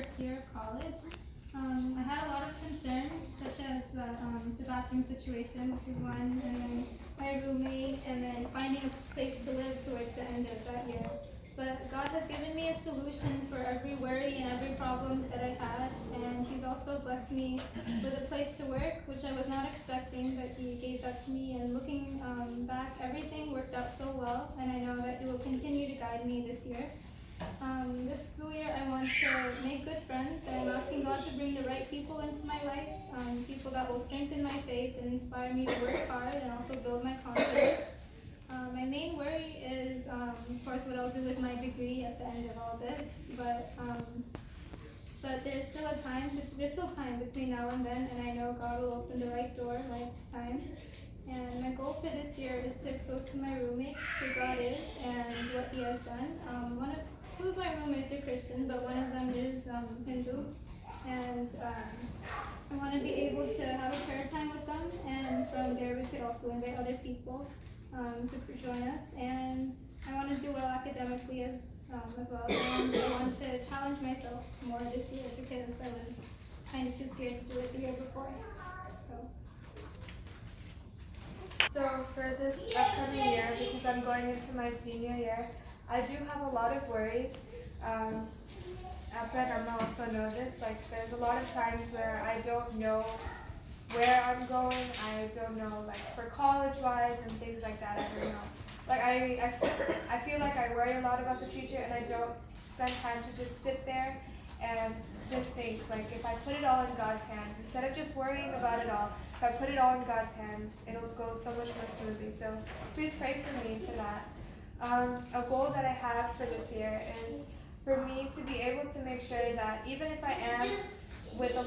First year of college. I had a lot of concerns, such as the bathroom situation, which is one, and then my roommate, and then finding a place to live towards the end of that year. But God has given me a solution for every worry and every problem that I've had, and He's also blessed me with a place to work, which I was not expecting, but He gave that to me. And looking back, everything worked out so well, and I know that He will continue to guide me this year. This school year, I want to make good friends, and I'm asking God to bring the right people into my life, people that will strengthen my faith and inspire me to work hard and also build my confidence. My main worry is, of course, what I'll do with my degree at the end of all this, but there's still time between now and then, and I know God will open the right door when it's time. And my goal for this year is to expose to my roommates who God is and what He has done. Two of my roommates are Christian, but one of them is Hindu, and I want to be able to have a prayer time with them, and from there we could also invite other people to join us. And I want to do well academically as well. And I want to challenge myself more this year because I was kind of too scared to do it the year before. So for this upcoming year, because I'm going into my senior year, I do have a lot of worries. Appa and Amma also know this. Like, there's a lot of times where I don't know where I'm going. I don't know, like, for college-wise and things like that. I don't know. Like, I feel like I worry a lot about the future, and I don't spend time to just sit there and just think. Like, if I put it all in God's hands, instead of just worrying about it all, if I put it all in God's hands, it'll go so much more smoothly. So please pray for me for that. A goal that I have for this year is for me to be able to make sure that even if I am with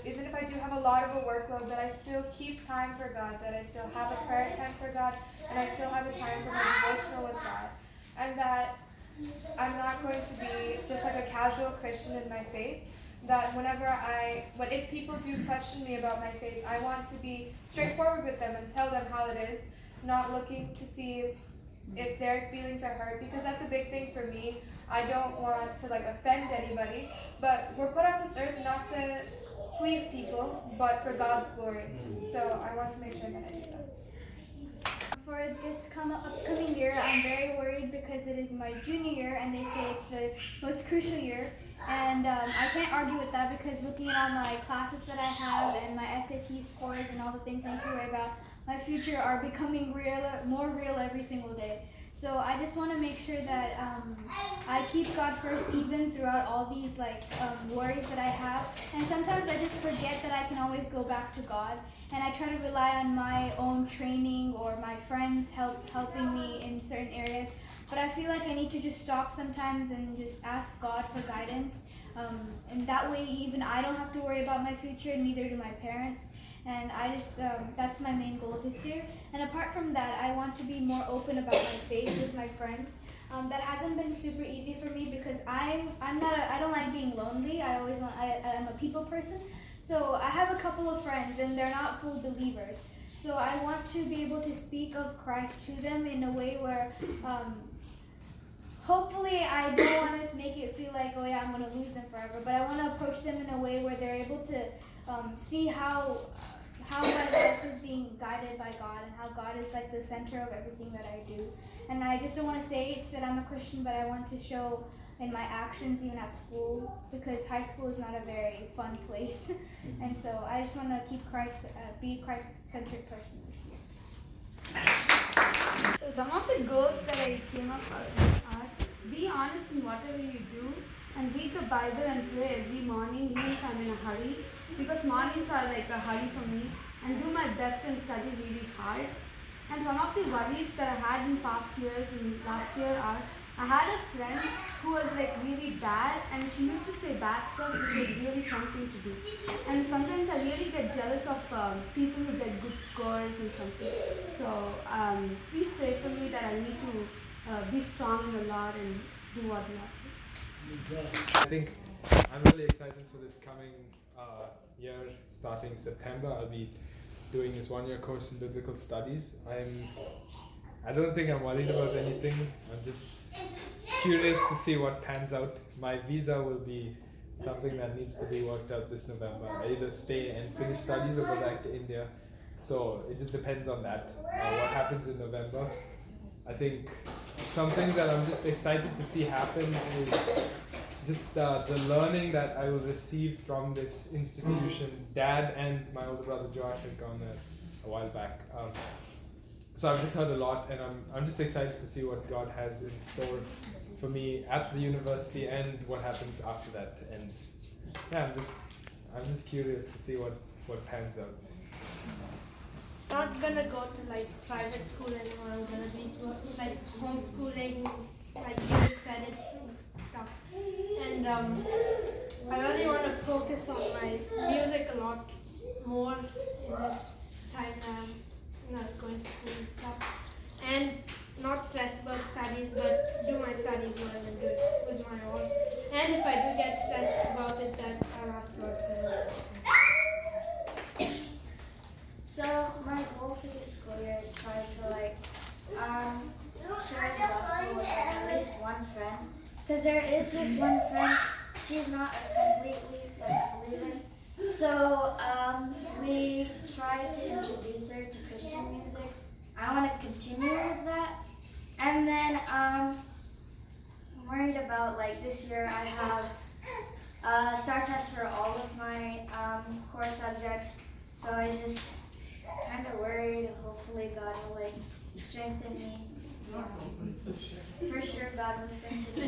even if I do have a lot of a workload, that I still keep time for God, that I still have a prayer time for God, and I still have a time for my devotional with God, and that I'm not going to be just like a casual Christian in my faith. That if people do question me about my faith, I want to be straightforward with them and tell them how it is, not looking to see if their feelings are hurt, because that's a big thing for me. I don't want to offend anybody, but we're put on this earth not to please people, but for God's glory. So I want to make sure that I do that. For this upcoming year, I'm very worried because it is my junior year, and they say it's the most crucial year. And I can't argue with that, because looking at all my classes that I have and my SAT scores and all the things I need to worry about, my future are becoming more real every single day. So I just want to make sure that I keep God first even throughout all these worries that I have. And sometimes I just forget that I can always go back to God. And I try to rely on my own training or my friends helping me in certain areas. But I feel like I need to just stop sometimes and just ask God for guidance. And that way even I don't have to worry about my future, and neither do my parents. And that's my main goal this year. And apart from that, I want to be more open about my faith with my friends. That hasn't been super easy for me, because I don't like being lonely. I'm a people person. So I have a couple of friends, and they're not full believers. So I want to be able to speak of Christ to them in a way where hopefully I don't want to make it feel like, oh yeah, I'm going to lose them forever. But I want to approach them in a way where they're able to see how my life is being guided by God, and how God is like the center of everything that I do. And I just don't want to say that I'm a Christian, but I want to show in my actions, even at school, because high school is not a very fun place. And so I just want to be a Christ-centered person this year. So some of the goals that I came up with are: be honest in whatever you do, and read the Bible and pray every morning, even if I'm in a hurry, because mornings are like a hurry for me, and do my best and study really hard. And some of the worries that I had in past years and last year are: I had a friend who was really bad, and she used to say bad stuff, which was really tempting to do. And sometimes I really get jealous of people who get good scores and something. So please pray for me that I need to be strong in the Lord and do what He says. I think I'm really excited for this coming year, starting September. I'll be doing this one-year course in biblical studies. I don't think I'm worried about anything. I'm just curious to see what pans out. My visa will be something that needs to be worked out this November. I either stay and finish studies or go back to India. So it just depends on that. What happens in November. I think some things that I'm just excited to see happen is just the learning that I will receive from this institution. Dad and my older brother Josh had gone there a while back. So I've just heard a lot, and I'm just excited to see what God has in store for me at the university and what happens after that. And yeah, I'm just curious to see what pans out. Not gonna go to like private school anymore. I'm gonna be like homeschooling, like getting credit stuff. And I really want to focus on my music a lot more in this time that I'm not going to school and stuff. And not stress about studies, but do my studies well and do it with my own. And if I do get stressed about it, then I'll ask God for help. So my goal for this school year is try to share the gospel with at least one friend. Because there is this one friend, she's not a completely believer. So we tried to introduce her to Christian music. I want to continue with that. And then I'm worried about this year I have a STAR test for all of my core subjects. So I just kind of worried. Hopefully God will strengthen me. Yeah. For sure God will strengthen me.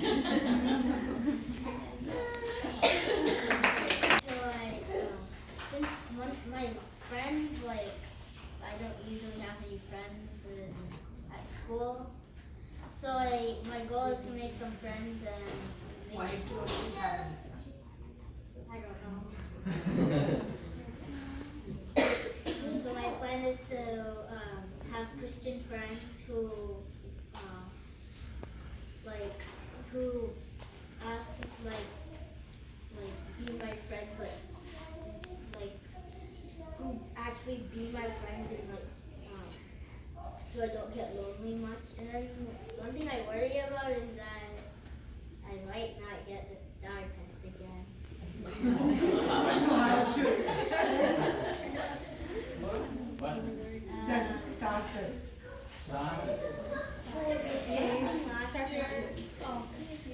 So since my friends I don't usually have any friends at school. So my goal is to make some friends and Why don't you have any friends? I don't know. So my plan is to have Christian friends who ask be my friends who actually be my friends and so I don't get lonely much. And then one thing I worry about is that I might not get the STAR test again. That STAR test.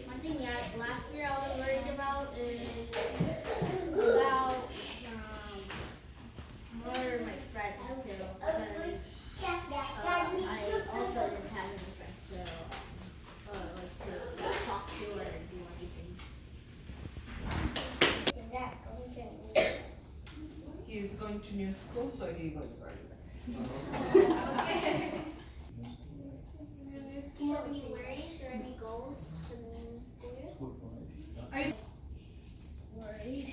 One thing last year I was worried about is about more my friends too, because I also didn't have any friends to talk to or do anything. He is going to new school, so he was worried. Do you have any worries or any goals for the new school year? Are you Worried.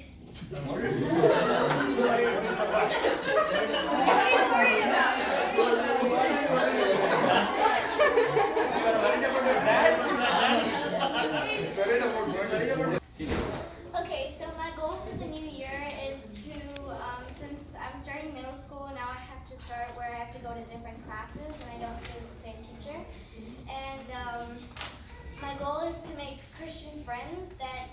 Okay, so my goal for the new year is to, since I'm starting middle school, now I have to start where I have to go to different classes and I don't stay with the same teacher. And my goal is to make Christian friends that,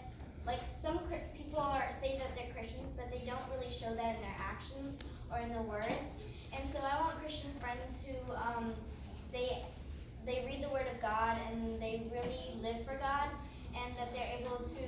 some people say that they're Christians, but they don't really show that in their actions or in the words. And so I want Christian friends who, they read the Word of God and they really live for God, and that they're able to